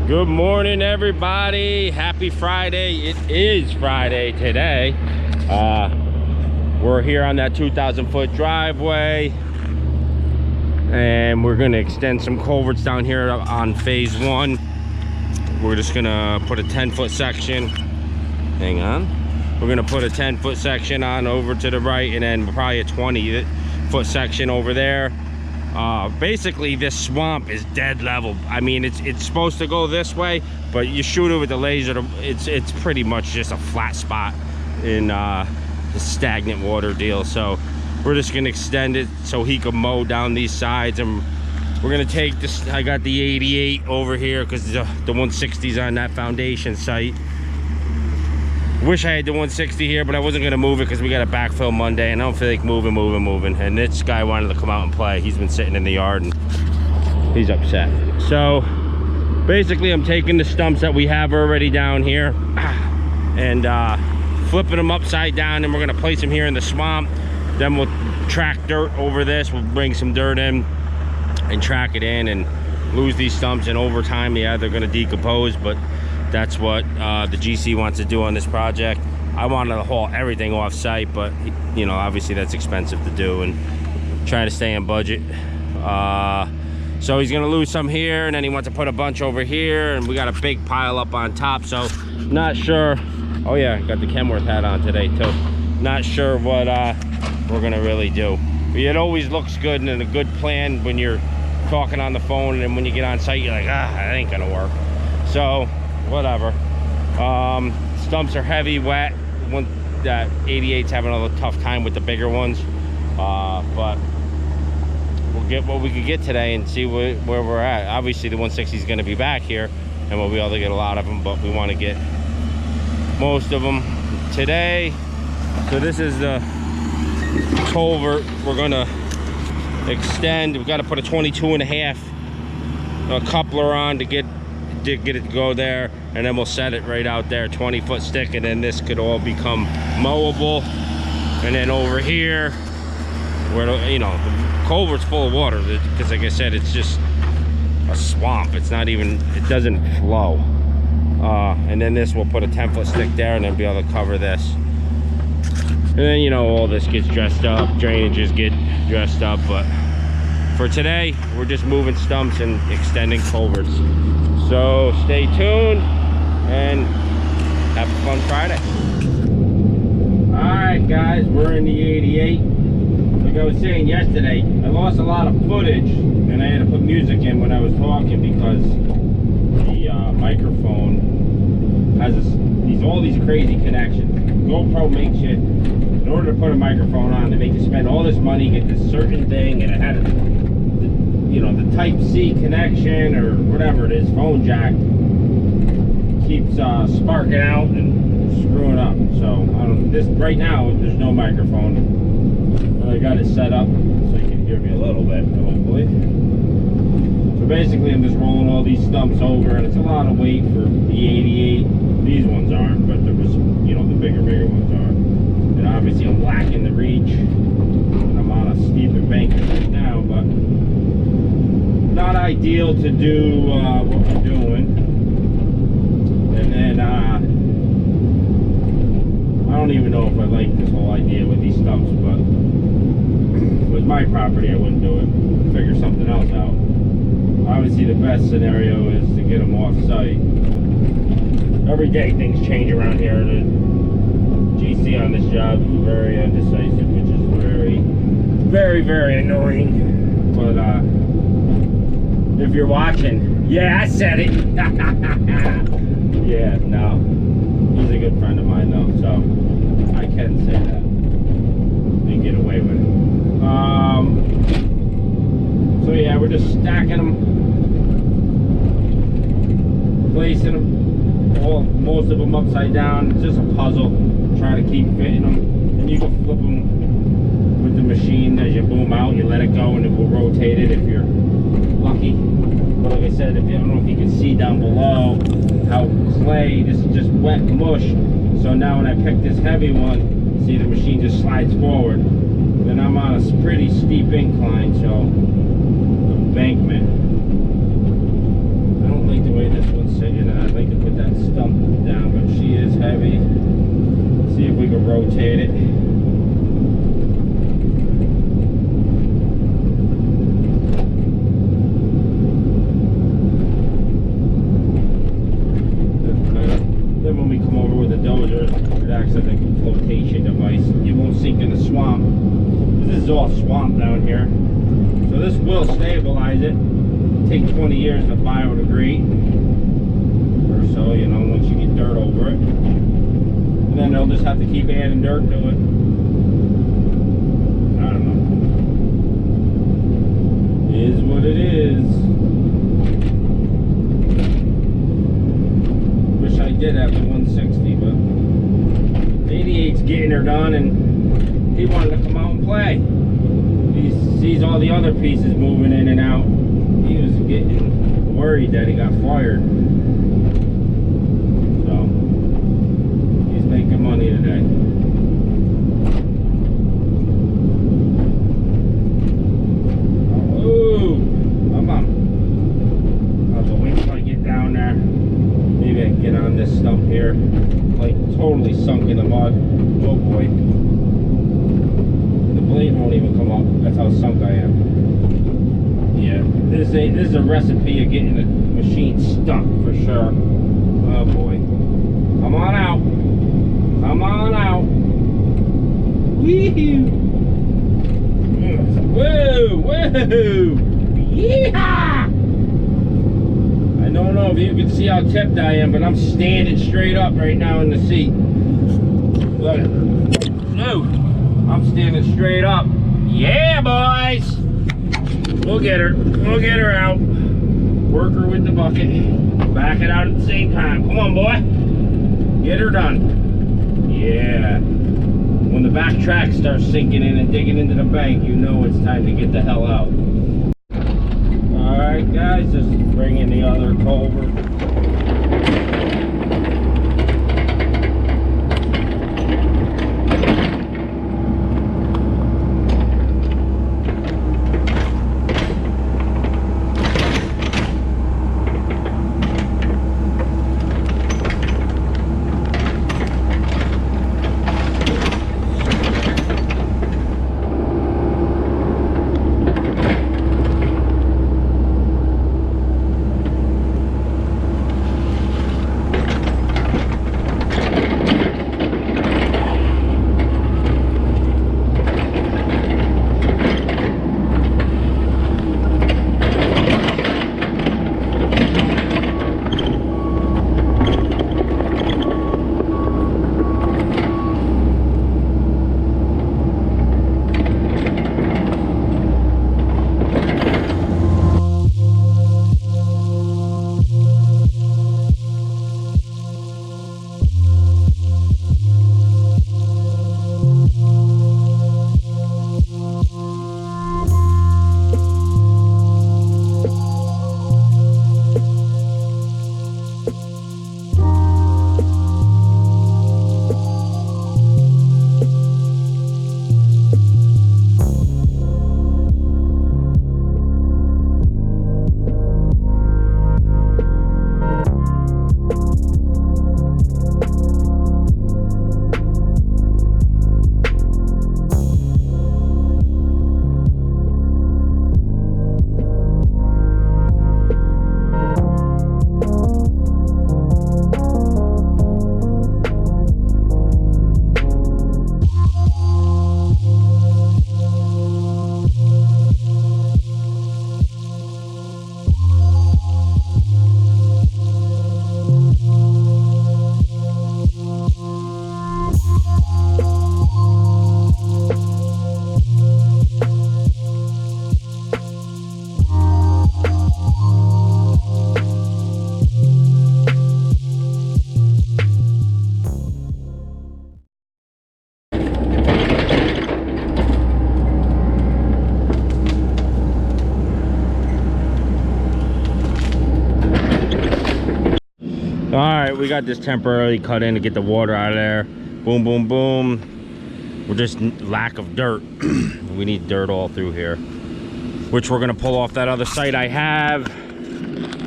Good morning, everybody. Happy Friday. It is Friday today. We're here on that 2,000-foot driveway, and we're going to extend some culverts down here on phase 1. We're just going to put a 10-foot section. Hang on. We're going to put a 10-foot section on over to the right, and then probably a 20-foot section over there. Basically this swamp is dead level. I mean, it's supposed to go this way, but you shoot it with the laser, it's pretty much just a flat spot in the stagnant water deal. So we're just gonna extend it so he can mow down these sides, and we're gonna take this. I got the 88 over here because the 160's on that foundation site. Wish I had the 160 here, but I wasn't gonna move it because we got a backfill Monday, and I don't feel like moving. And this guy wanted to come out and play. He's been sitting in the yard and he's upset. So basically, I'm taking the stumps that we have already down here and flipping them upside down, and we're gonna place them here in the swamp. Then we'll track dirt over this. We'll bring some dirt in and track it in and lose these stumps. And over time, yeah, they're gonna decompose, but that's what the GC wants to do on this project. I wanted to haul everything off site, but you know, obviously that's expensive to do, and trying to stay in budget. So he's gonna lose some here, and then he wants to put a bunch over here, and we got a big pile up on top. So not sure. Oh yeah, got the KENWORTH hat on today too. Not sure what we're gonna really do. But it always looks good and a good plan when you're talking on the phone, and then when you get on site, you're like, that ain't gonna work. So whatever. Stumps are heavy, wet. That 88's having a tough time with the bigger ones, but we'll get what we could get today and see where we're at. Obviously the 160 is going to be back here, and we'll be able to get a lot of them, but we want to get most of them today. So this is the culvert we're going to extend. We've got to put a 22.5 coupler on to get it to go there, and then we'll set it right out there, 20-foot stick, and then this could all become mowable. And then over here, where you know the culvert's full of water, because like I said, it's just a swamp. It's not even, it doesn't flow. And then this, we'll put a 10-foot stick there, and then be able to cover this. And then, you know, all this gets dressed up, drainages get dressed up, but for today, we're just moving stumps and extending culverts. So stay tuned and have a fun Friday. All right, guys, we're in the 88. Like I was saying yesterday, I lost a lot of footage, and I had to put music in when I was talking because the microphone has all these crazy connections. GoPro makes you, in order to put a microphone on, they make you spend all this money, get this certain thing, and it had you know, the Type-C connection or whatever it is, phone jack, keeps sparking out and screwing up. So this right now, there's no microphone, but I got it set up so you can hear me a little bit, hopefully. So basically, I'm just rolling all these stumps over, and it's a lot of weight for the 88. These ones aren't, but there was, you know, the bigger ones are. And obviously, I'm lacking the reach, and I'm on a steep embankment right now, but not ideal to do what we're doing. And then I don't even know if I like this whole idea with these stumps, but if it was my property, I wouldn't do it. Figure something else out. Obviously the best scenario is to get them off site. Every day things change around here. The GC on this job is very undecisive, which is very annoying. But if you're watching, yeah, I said it. Yeah, no, he's a good friend of mine though, so I can say that and get away with it. So yeah, we're just stacking them, placing them, most of them upside down. It's just a puzzle, try to keep fitting them, and you can flip them with the machine as you boom out. You let it go, and it will rotate it if you're lucky. But like I said, I don't know if you can see down below how clay, this is just wet mush. So now when I pick this heavy one, see the machine just slides forward. Then I'm on a pretty steep incline, so embankment. I don't like the way this one's oxidize it. Take 20 years to biodegrade or so, you know, once you get dirt over it. And then they'll just have to keep adding dirt to it. I don't know. It is what it is. Wish I did have the 160, but 88's getting her done, and he wanted to come out and play. He sees all the other pieces moving in and out. He was getting worried that he got fired. So he's making money today. Oh, come on. I'll have to wait till I get down there. Maybe I can get on this stump here. Like totally sunk in the mud. Oh boy. The blade won't even come up. That's how sunk I am. Yeah, this is a recipe of getting the machine stuck for sure. Oh boy. Come on out. Come on out. Wee-hoo. Woo! Woo! Yeehaw! I don't know if you can see how tipped I am, but I'm standing straight up right now in the seat. Look at it. No! I'm standing straight up. Yeah, boys! We'll get her. We'll get her out. Work her with the bucket. Back it out at the same time. Come on, boy. Get her done. Yeah. When the back track starts sinking in and digging into the bank, you know it's time to get the hell out. Alright, guys. Just bring in the other culvert. Alright, we got this temporarily cut in to get the water out of there. Boom, boom, boom. We're just lack of dirt. We need dirt all through here, which we're gonna pull off that other site I have,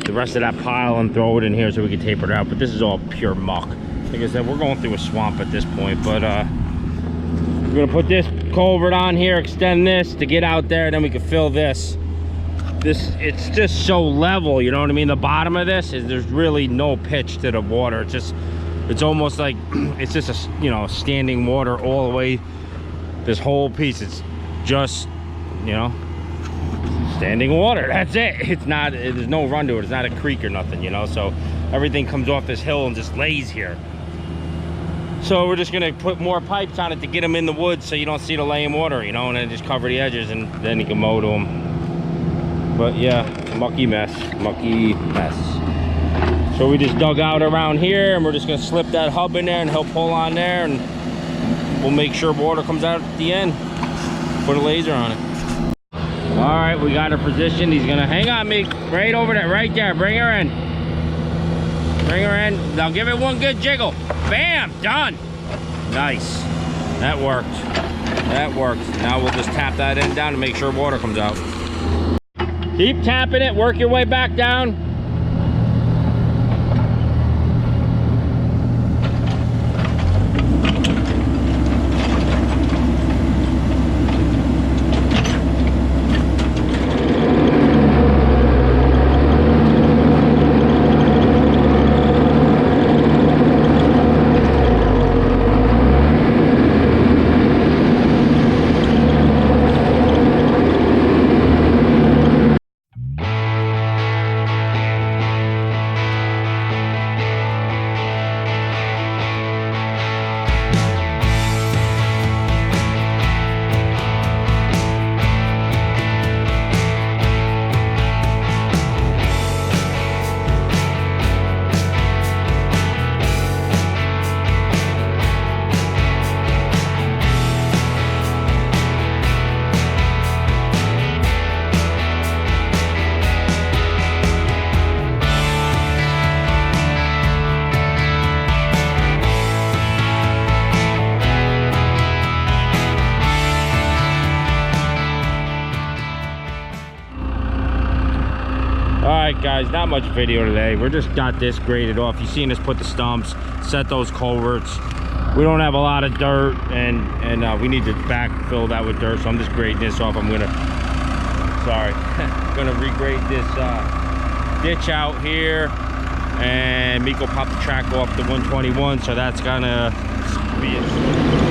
the rest of that pile, and throw it in here so we can taper it out. But this is all pure muck. Like I said, we're going through a swamp at this point, but we're gonna put this culvert on here, extend this to get out there, and then we can fill this. It's just so level, you know what I mean? The bottom of this is, there's really no pitch to the water. It's almost like it's just a, you know, standing water all the way. This whole piece, it's just, you know, standing water. That's it. It's not, there's no run to it. It's not a creek or nothing, you know. So everything comes off this hill and just lays here. So we're just gonna put more pipes on it to get them in the woods so you don't see the laying water, you know, and then just cover the edges and then you can mow to them. But yeah, mucky mess, mucky mess. So we just dug out around here and we're just gonna slip that hub in there and he'll pull on there and we'll make sure water comes out at the end. Put a laser on it. All right, we got her positioned. He's gonna hang on me right over there, right there. Bring her in. Bring her in. Now give it one good jiggle. Bam, done. Nice. That worked. That worked. Now we'll just tap that end down to make sure water comes out. Keep tapping it. Work your way back down. Alright guys, not much video today. We're just got this graded off. You've seen us put the stumps, set those culverts. We don't have a lot of dirt and we need to backfill that with dirt, so I'm just grading this off. I'm gonna gonna regrade this ditch out here, and Miko popped the track off the 121, so that's gonna be it.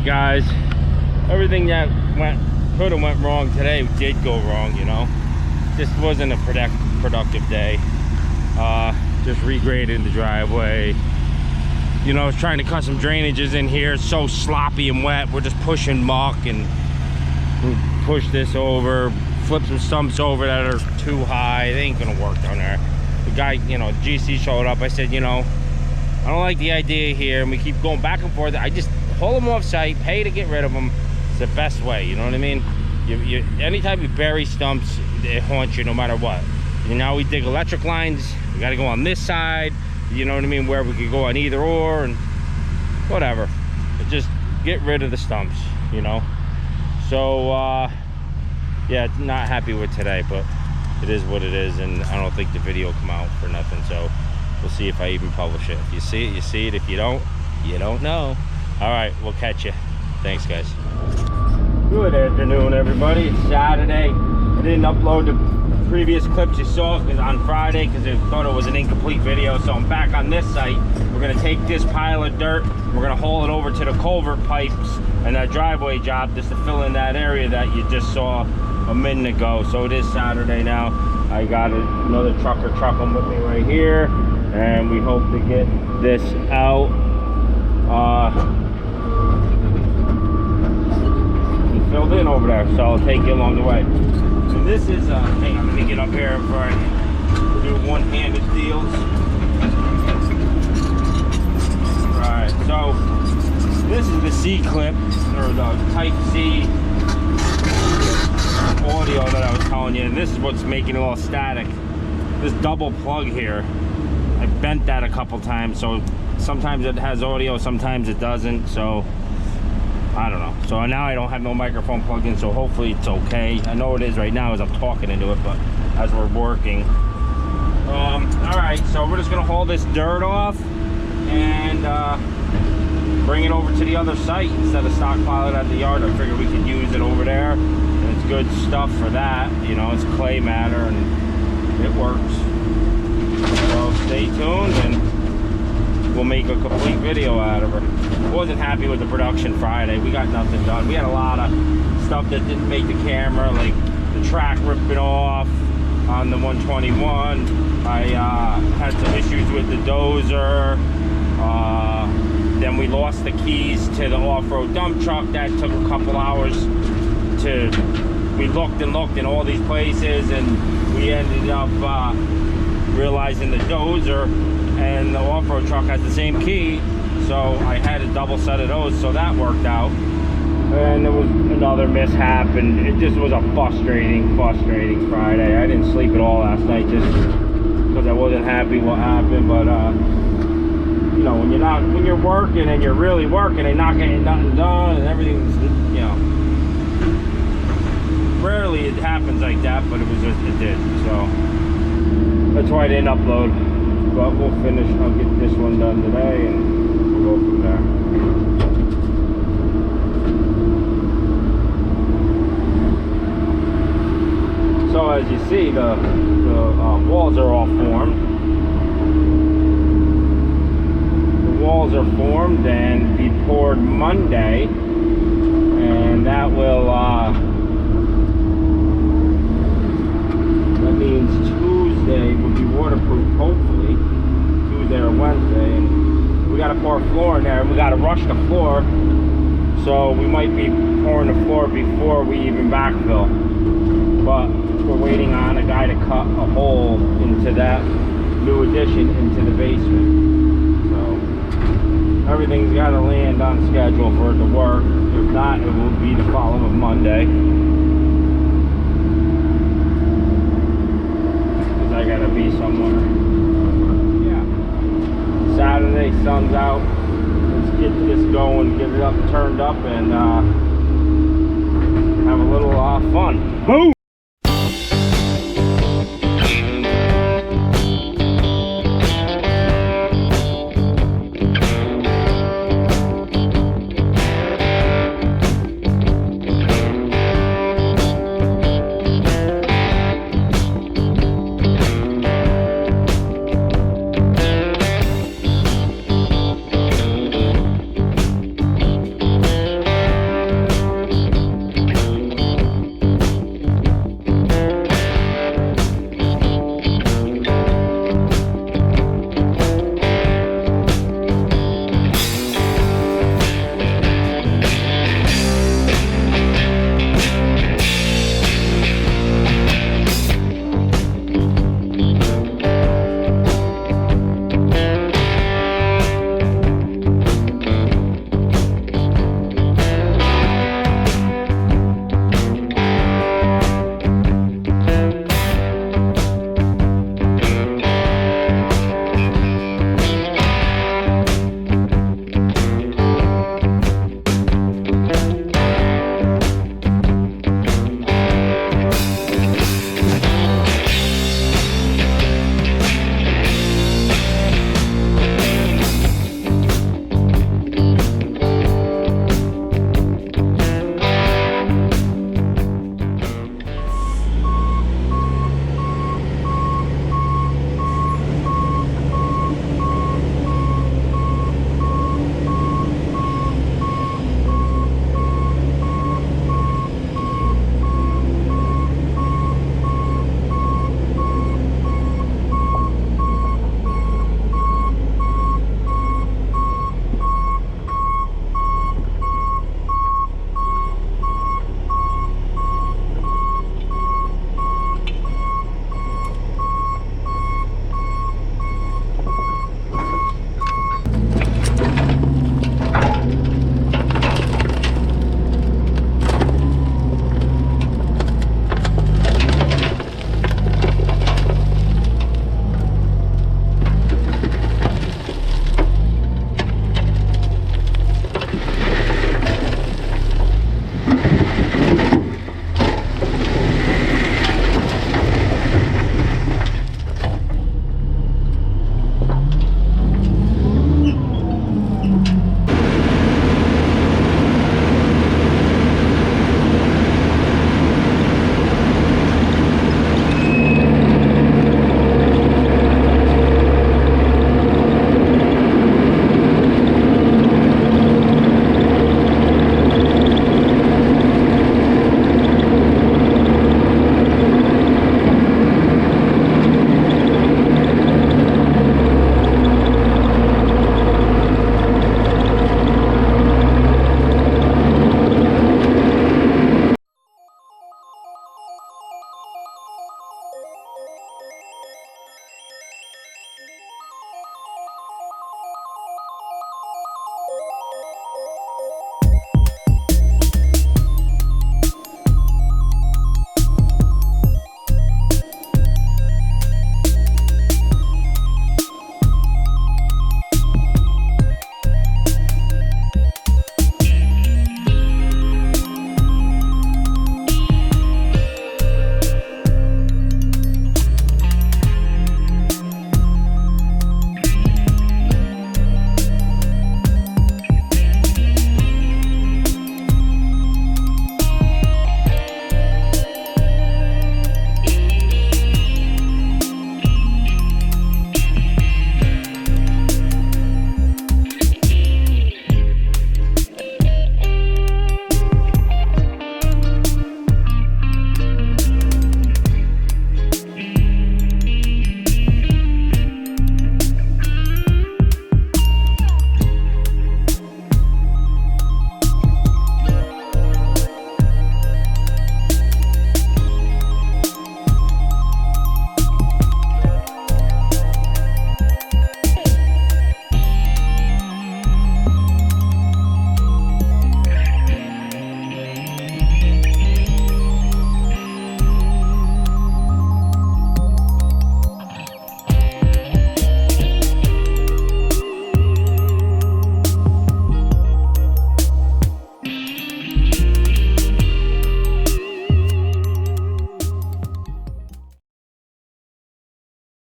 Guys, everything that could have went wrong today did go wrong, you know. Just wasn't a productive day. Just regraded the driveway, you know. I was trying to cut some drainages in here. It's so sloppy and wet. We're just pushing muck and push this over, flip some stumps over that are too high. It ain't gonna work down there. The guy, you know, GC showed up. I said, you know, I don't like the idea here, and we keep going back and forth. I just pull them off site, pay to get rid of them. It's the best way, you know what I mean? Anytime you bury stumps, it haunts you no matter what. And now we dig electric lines, we gotta go on this side, you know what I mean, where we could go on either or, and whatever. But just get rid of the stumps, you know? So, yeah, not happy with today, but it is what it is, and I don't think the video will come out for nothing, so we'll see if I even publish it. If you see it, you see it. If you don't, you don't know. All right, we'll catch you. Thanks, guys. Good afternoon, everybody. It's Saturday. I didn't upload the previous clips you saw on Friday because I thought it was an incomplete video. So I'm back on this site. We're gonna take this pile of dirt. We're gonna haul it over to the culvert pipes and that driveway job just to fill in that area that you just saw a minute ago. So it is Saturday now. I got another trucker trucking with me right here, and we hope to get this out. Filled in over there, so I'll take you along the way. So this is hang on, let me get up here before I do one-handed deals. Alright, so this is the C clip, or the type C audio that I was telling telling you, and this is what's making it all static. This double plug here, I bent that a couple times, so sometimes it has audio, sometimes it doesn't, so I don't know. So now I don't have no microphone plugged in, so hopefully it's okay. I know it is right now as I'm talking into it, but as we're working. All right, so we're just gonna haul this dirt off and bring it over to the other site instead of stockpile it at the yard. I figured we could use it over there, and it's good stuff for that. You know, it's clay matter and it works. So stay tuned and we'll make a complete video out of her. Wasn't happy with the production Friday. We got nothing done. We had a lot of stuff that didn't make the camera, like the track ripping off on the 121. I had some issues with the dozer. Then we lost the keys to the off-road dump truck. That took a couple hours to, we looked and looked in all these places, and we ended up realizing the dozer and the off-road truck has the same key, so I had a double set of those, so that worked out. And there was another mishap, and it just was a frustrating Friday. I didn't sleep at all last night just because I wasn't happy what happened. But you know, when you're working and you're really working and not getting nothing done and everything's, you know, rarely it happens like that, but it did. So that's why I didn't upload. But we'll finish. I'll get this one done today, and we'll go from there. So as you see, the walls are all formed. The walls are formed and be poured Monday, and that will that means Tuesday will be waterproof, hopefully Tuesday or Wednesday. And we got to pour floor in there, and we got to rush the floor, so we might be pouring the floor before we even backfill. But we're waiting on a guy to cut a hole into that new addition into the basement. So everything's got to land on schedule for it to work. If not, it will be the following Monday. Because I got to be somewhere. Yeah. Saturday, sun's out. Let's get this going, get it up, turned up, and have a little fun. Boom!